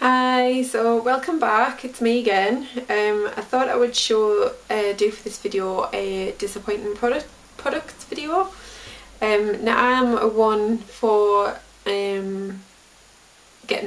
Hi, so welcome back, it's me again. I thought I would do for this video a disappointing products video. Now I'm a one for getting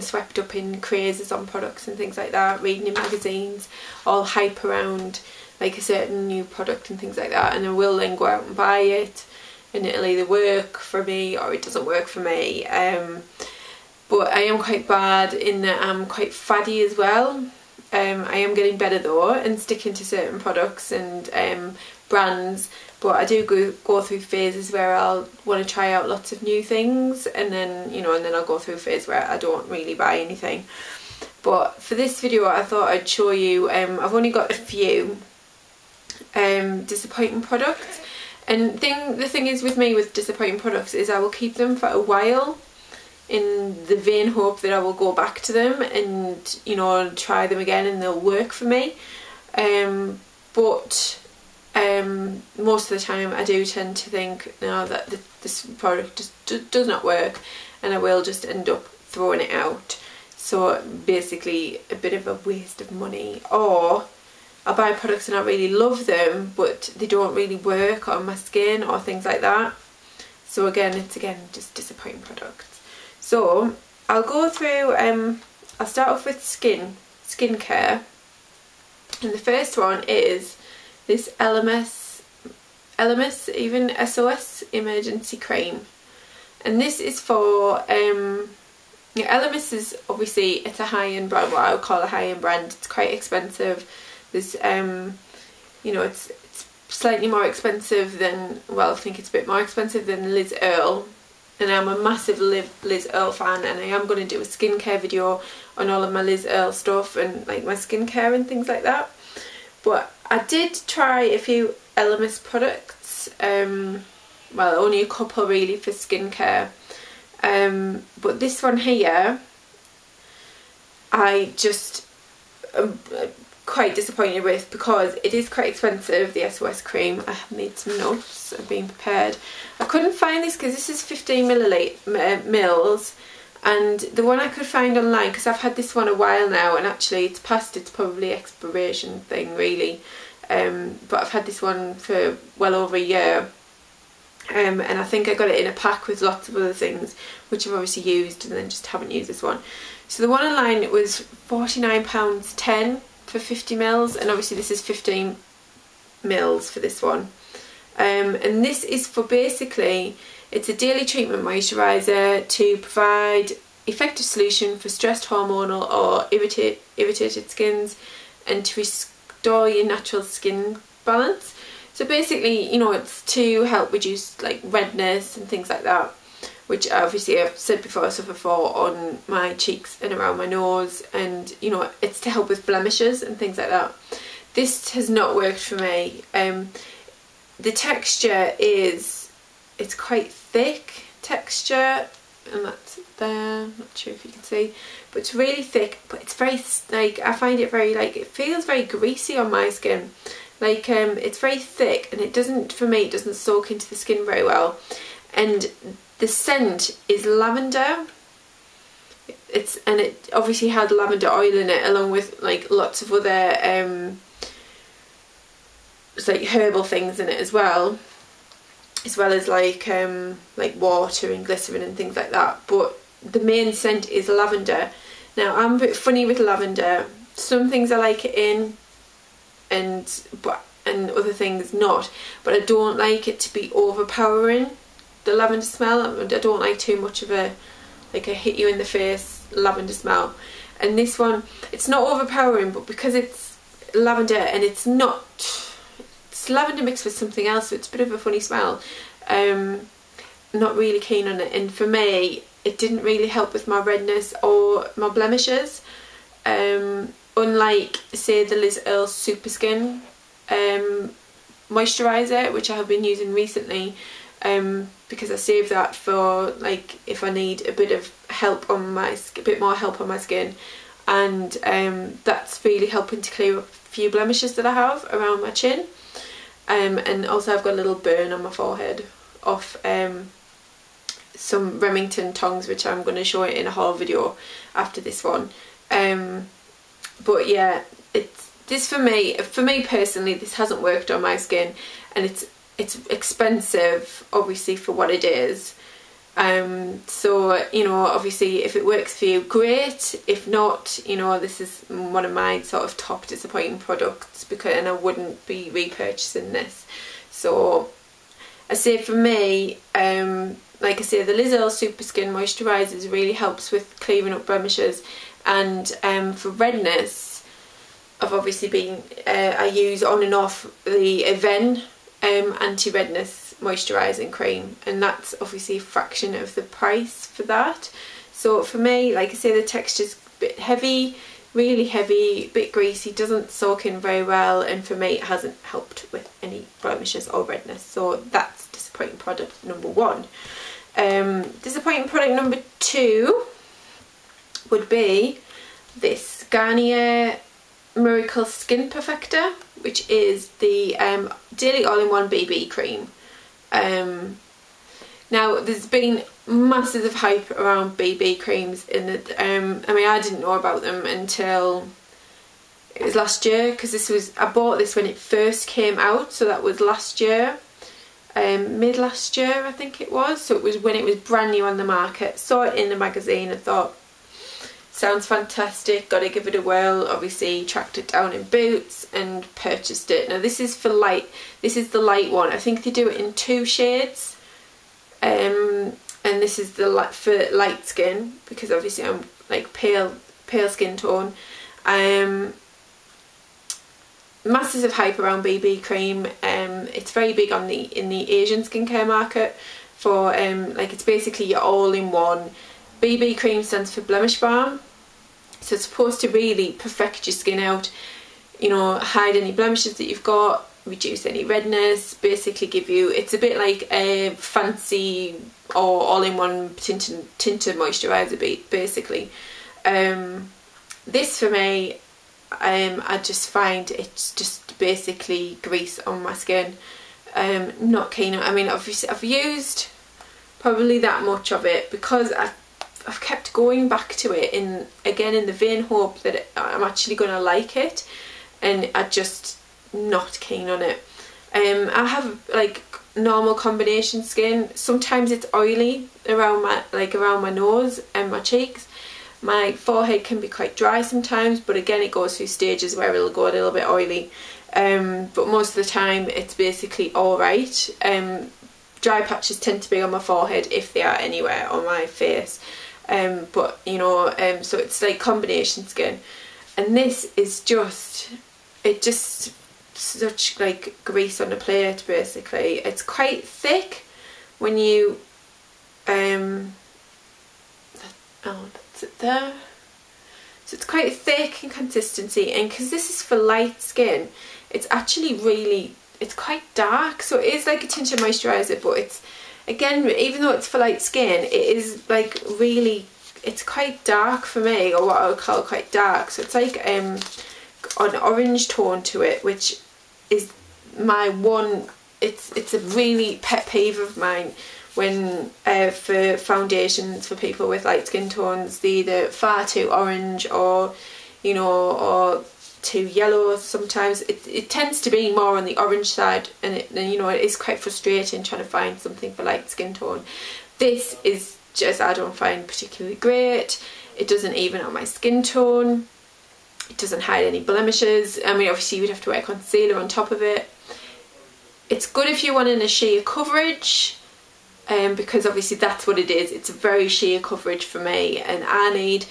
swept up in crazes on products and things like that, reading in magazines, all hype around like a certain new product and things like that, and I will then go out and buy it and it'll either work for me or it doesn't work for me. But I am quite bad in that I'm quite faddy as well. I am getting better though and sticking to certain products and brands, but I do go through phases where I'll want to try out lots of new things, and then I'll go through a phase where I don't really buy anything. But for this video I thought I'd show you, I've only got a few disappointing products, and the thing is with me with disappointing products is I will keep them for a while in the vain hope that I will go back to them and try them again and they'll work for me, but most of the time I do tend to think that this product just does not work, and I will just end up throwing it out. So basically a bit of a waste of money, or I'll buy products and I really love them but they don't really work on my skin or things like that. So it's just disappointing products. So I'll go through, I'll start off with skincare, and the first one is this SOS emergency cream, and this is for Elemis is obviously, it's a high-end brand, what I would call a high-end brand. It's quite expensive. There's it's slightly more expensive than, well, I think it's a bit more expensive than Liz Earle. And I'm a massive Liz Earle fan, and I am going to do a skincare video on all of my Liz Earle stuff and like my skincare and things like that. But I did try a few Elemis products, well, only a couple really for skincare, but this one here I just am quite disappointed with, because it is quite expensive, the SOS cream. I have made some notes, I've been prepared. I couldn't find this because this is 15 mils, and the one I could find online, because I've had this one a while now and actually it's past its probably expiration thing really, but I've had this one for well over a year, and I think I got it in a pack with lots of other things which I've obviously used and then just haven't used this one. So the one online, it was £49.10 for 50 mils, and obviously this is 15 mils for this one, and this is for, basically it's a daily treatment moisturiser to provide effective solution for stressed, hormonal or irritated skins, and to restore your natural skin balance. So basically, it's to help reduce like redness and things like that, which obviously I've said before I suffer for on my cheeks and around my nose, and it's to help with blemishes and things like that. This has not worked for me. The texture it's quite thick texture, and that's there, I'm not sure if you can see, but it's really thick, but it's very, like, I find it very, like, it feels very greasy on my skin. Like, it's very thick, and it doesn't soak into the skin very well, and the scent is lavender. It obviously had lavender oil in it, along with like lots of other like herbal things in it as well as like water and glycerin and things like that. But the main scent is lavender. Now I'm a bit funny with lavender. Some things I like it in, and other things not. But I don't like it to be overpowering, the lavender smell. I don't like too much of a hit you in the face lavender smell. And this one, it's not overpowering, but because it's lavender and it's lavender mixed with something else, so it's a bit of a funny smell. Not really keen on it, and for me it didn't really help with my redness or my blemishes, unlike say the Liz Earle Super Skin moisturiser, which I have been using recently, because I save that for like if I need a bit of help on a bit more help on my skin, and that's really helping to clear up a few blemishes that I have around my chin, and also I've got a little burn on my forehead off some Remington tongs, which I'm going to show it in a haul video after this one. But yeah, this for me personally, this hasn't worked on my skin, and it's expensive obviously for what it is. So, you know, obviously if it works for you, great. If not, you know, this is one of my sort of top disappointing products, and I wouldn't be repurchasing this. So I say for me, like I say, the Liz Earle Super Skin Moisturisers really helps with clearing up blemishes, and for redness, I've obviously been, I use on and off the Aven anti-redness moisturising cream, and that's obviously a fraction of the price for that. So for me, like I say, the texture's a bit heavy, really heavy, a bit greasy, doesn't soak in very well, and for me it hasn't helped with any blemishes or redness. So that's disappointing product number one. Disappointing product number two would be this Garnier Miracle Skin Perfector, which is the Daily All-in-One BB cream. Now there's been masses of hype around BB creams in it. I mean, I didn't know about them until it was last year, because I bought this when it first came out, so that was last year, mid last year I think it was. So it was when it was brand new on the market. Saw it in the magazine and thought, sounds fantastic, gotta give it a whirl. Obviously tracked it down in Boots and purchased it. Now this is for light, this is the light one. I think they do it in 2 shades, and this is the light for light skin, because obviously I'm like pale skin tone. Masses of hype around BB cream. It's very big on in the Asian skincare market for like, it's basically your all-in-one. BB cream stands for blemish balm, so it's supposed to really perfect your skin out, you know, hide any blemishes that you've got, reduce any redness, basically give you, it's a bit like a fancy or all-in-one tinted moisturiser basically. This for me, I just find it's just basically grease on my skin. Not keen on, I mean, obviously I've used probably that much of it because I've kept going back to it in the vain hope that I'm actually going to like it, and I'm just not keen on it. I have like normal combination skin. Sometimes it's oily around my nose and my cheeks. My forehead can be quite dry sometimes, but again it goes through stages where it'll go a little bit oily. But most of the time it's basically alright. Dry patches tend to be on my forehead, if they are anywhere on my face. But you know, so it's like combination skin, and this is just such like grease on a plate basically. It's quite thick when you oh, that's it there. So it's quite thick in consistency, and because this is for light skin, it's actually really, it's quite dark. So it is like a tinted moisturiser, but it's, again, even though it's for light skin, it is like really, it's quite dark for me, or what I would call quite dark. So it's like an orange tone to it, which is my one, it's a really pet peeve of mine when for foundations for people with light skin tones, they're either far too orange or, you know, or too yellow. Sometimes it tends to be more on the orange side, and you know, it is quite frustrating trying to find something for light skin tone. This is just, I don't find particularly great. It doesn't even on my skin tone. It doesn't hide any blemishes. I mean, obviously you would have to wear concealer on top of it. It's good if you want in a sheer coverage, because obviously that's what it is. It's a very sheer coverage for me, and I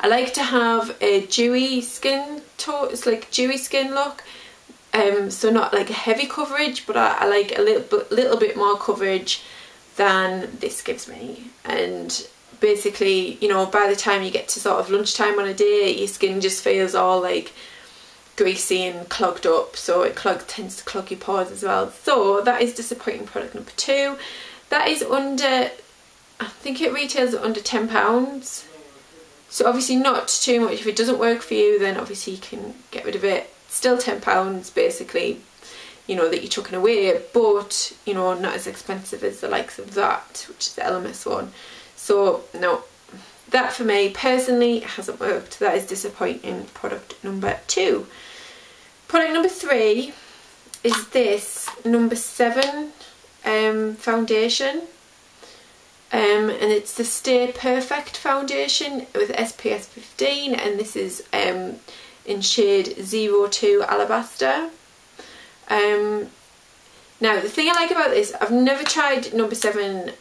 like to have a dewy skin tone. It's like dewy skin look, so not like a heavy coverage, but I like a little bit more coverage than this gives me. And basically, you know, by the time you get to sort of lunchtime on a day, your skin just feels all like greasy and clogged up, so it tends to clog your pores as well. So that is disappointing product number 2. That is under, I think it retails at under £10. So obviously not too much. If it doesn't work for you, then obviously you can get rid of it. Still £10 basically, you know, that you're chucking away, but you know, not as expensive as the likes of that, which is the LMS one. So no, that for me personally hasn't worked. That is disappointing. Product number 2. Product number 3 is this number 7 foundation, and it's the Stay Perfect foundation with SPF 15, and this is in shade 02 Alabaster. Now the thing I like about this, I've never tried number 7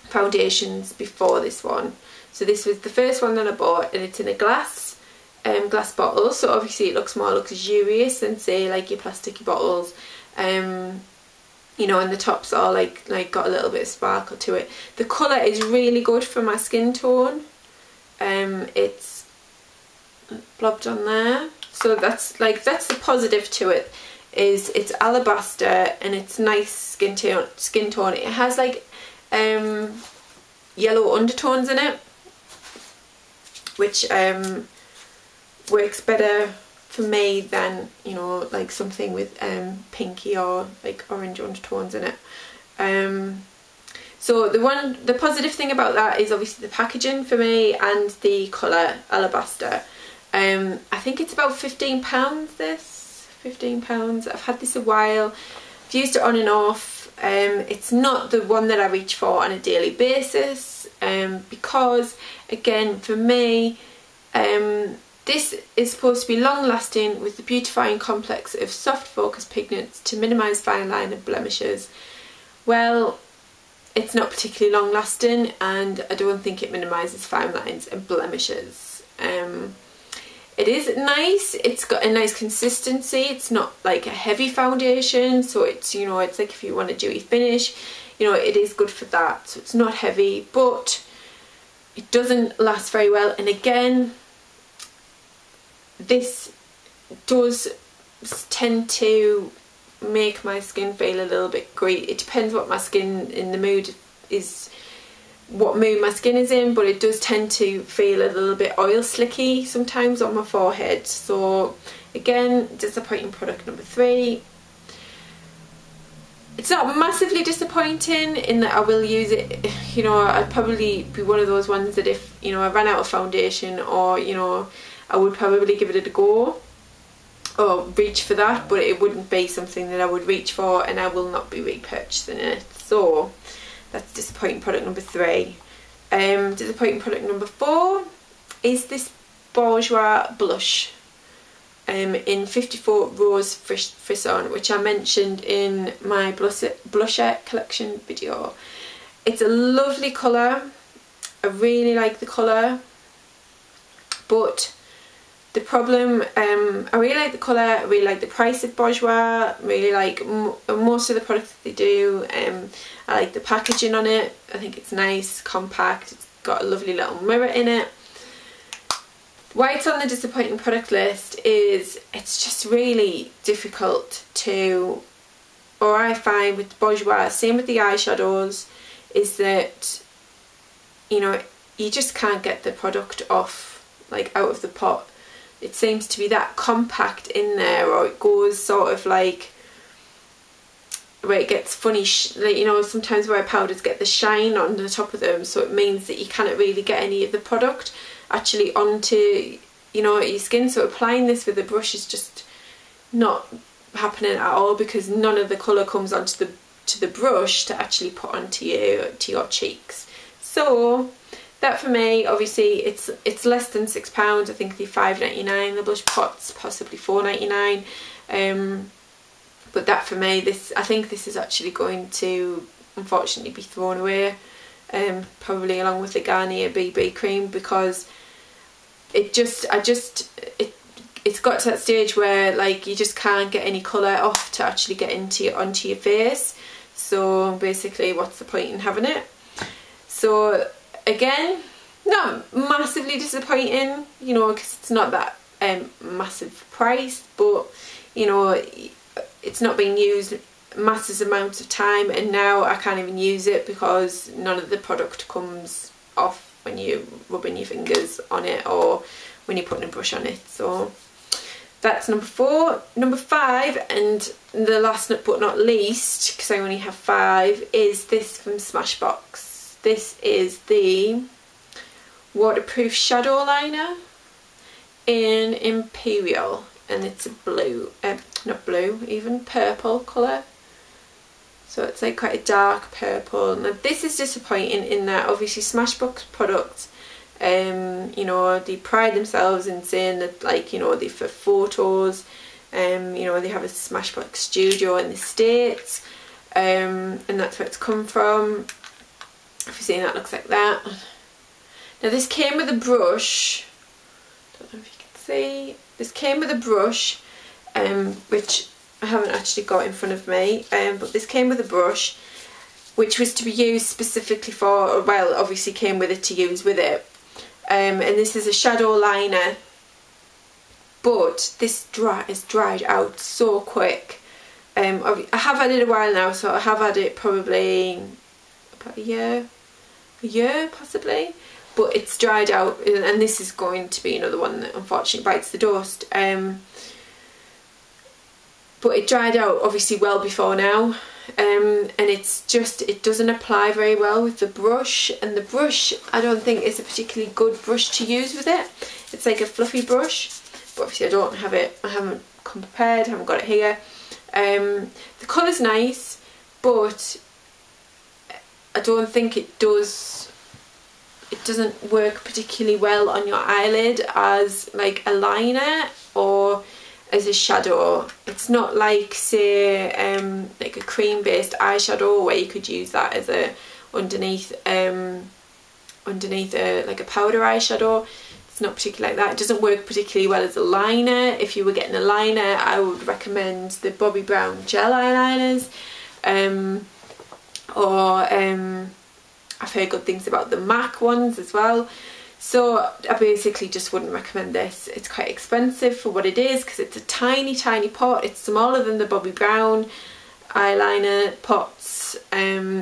foundations before this one, so this was the first one that I bought, and it's in a glass bottle, so obviously it looks more luxurious than say like your plasticky bottles, you know, and the top's all like got a little bit of sparkle to it. The colour is really good for my skin tone. It's blobbed on there, so that's the positive to it, is it's alabaster and it's nice skin tone. It has like yellow undertones in it, which works better for me than, you know, like something with pinky or like orange undertones in it. So the positive thing about that is obviously the packaging for me and the colour alabaster. I think it's about £15 this, £15. I've had this a while, I've used it on and off. It's not the one that I reach for on a daily basis, because again for me this is supposed to be long lasting with the beautifying complex of soft focused pigments to minimise fine line and blemishes. Well, it's not particularly long lasting, and I don't think it minimises fine lines and blemishes. It is nice, it's got a nice consistency, it's not like a heavy foundation, so it's, you know, it's like if you want a dewy finish, you know, it is good for that. So it's not heavy, but it doesn't last very well, and again this does tend to make my skin feel a little bit greasy. It depends what my skin in the mood is, what mood my skin is in, but it does tend to feel a little bit oil slicky sometimes on my forehead. So again, disappointing product number 3. It's not massively disappointing in that I will use it, you know, I'd probably be one of those ones that if, you know, I ran out of foundation, or, you know, I would probably give it a go or reach for that, but it wouldn't be something that I would reach for, and I will not be repurchasing it. So that's disappointing product number 3. Disappointing product number 4 is this Bourjois blush in 54 Rose Frisson, which I mentioned in my blusher collection video. It's a lovely colour, I really like the colour, but the problem, I really like the colour, I really like the price of Bourjois, I really like most of the products that they do. I like the packaging on it, I think it's nice, compact, it's got a lovely little mirror in it. Why it's on the disappointing product list is it's just really difficult to, or I find with Bourjois, same with the eyeshadows, is that, you know, you just can't get the product off, like out of the pot. It seems to be that compact in there, or it goes sort of like where it gets funny, like, you know, sometimes where powders get the shine on the top of them, so it means that you cannot really get any of the product actually onto, you know, your skin. So applying this with a brush is just not happening at all, because none of the colour comes onto the brush to actually put onto your cheeks. So that for me, obviously it's less than £6. I think they're £5.99, the blush pots possibly £4.99. But that for me, I think this is actually going to unfortunately be thrown away, probably along with the Garnier BB cream, because it's got to that stage where like you just can't get any colour off to actually get onto your face. So basically, what's the point in having it? So again, not massively disappointing, you know, because it's not that massive price, but you know, it's not being used massive amounts of time, and now I can't even use it because none of the product comes off when you're rubbing your fingers on it or when you're putting a brush on it. So that's number 4. Number 5, and the last but not least, because I only have 5, is this from Smashbox. This is the waterproof shadow liner in Imperial, and it's a blue, not blue, even purple colour. So it's like quite a dark purple. Now this is disappointing in that obviously Smashbox products, you know, they pride themselves in saying that, like, you know, they for photos, you know, they have a Smashbox studio in the States, and that's where it's come from. If you're seeing that, looks like that. Now this came with a brush, don't know if you can see, this came with a brush, which I haven't actually got in front of me, but this came with a brush which was to be used specifically for, well, obviously came with it to use with it, and this is a shadow liner, but this is dried out so quick. I have had it a while now, so I have had it probably about a year possibly, but it's dried out, and this is going to be another one that unfortunately bites the dust. But it dried out obviously well before now, and it's just, it doesn't apply very well with the brush, and the brush I don't think is a particularly good brush to use with it. It's like a fluffy brush, but obviously I don't have it, I haven't come prepared, haven't got it here. The colour's nice, but I don't think it doesn't work particularly well on your eyelid as like a liner or as a shadow. It's not like, say, like a cream based eyeshadow where you could use that as a underneath a like a powder eyeshadow. It's not particularly like that. It doesn't work particularly well as a liner. If you were getting a liner, I would recommend the Bobbi Brown gel eyeliners, I've heard good things about the MAC ones as well. So I basically just wouldn't recommend this. It's quite expensive for what it is because it's a tiny pot. It's smaller than the Bobbi Brown eyeliner pots,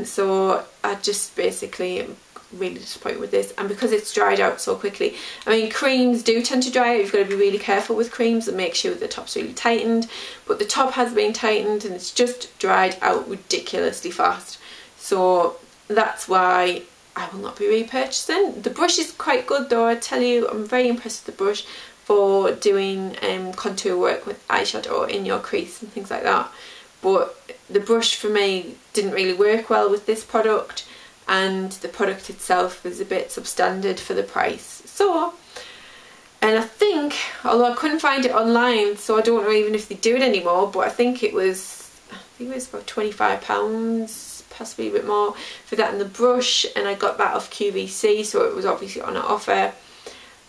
so I just basically am really disappointed with this, and because it's dried out so quickly. I mean, creams do tend to dry out. You've got to be really careful with creams and make sure the top's really tightened, but the top has been tightened and it's just dried out ridiculously fast. So that's why I will not be repurchasing. The brush is quite good though, I tell you. I'm very impressed with the brush for doing contour work with eyeshadow in your crease and things like that. But the brush for me didn't really work well with this product, and the product itself was a bit substandard for the price. So, and I think, although I couldn't find it online, so I don't know even if they do it anymore, but I think it was about £25, possibly a bit more, for that and the brush, and I got that off QVC, so it was obviously on an offer.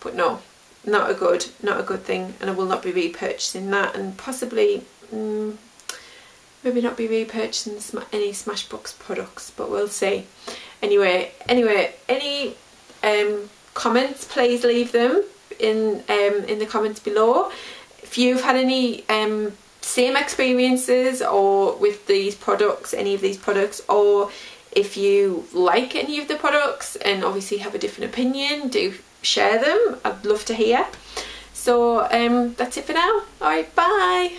But no, not a good thing, and I will not be repurchasing that, and possibly maybe not be repurchasing any Smashbox products, but we'll see. Anyway, any comments, please leave them in the comments below. If you've had any same experiences or with these products, any of these products, or if you like any of the products and obviously have a different opinion, do share them. I'd love to hear. So that's it for now. Alright, bye.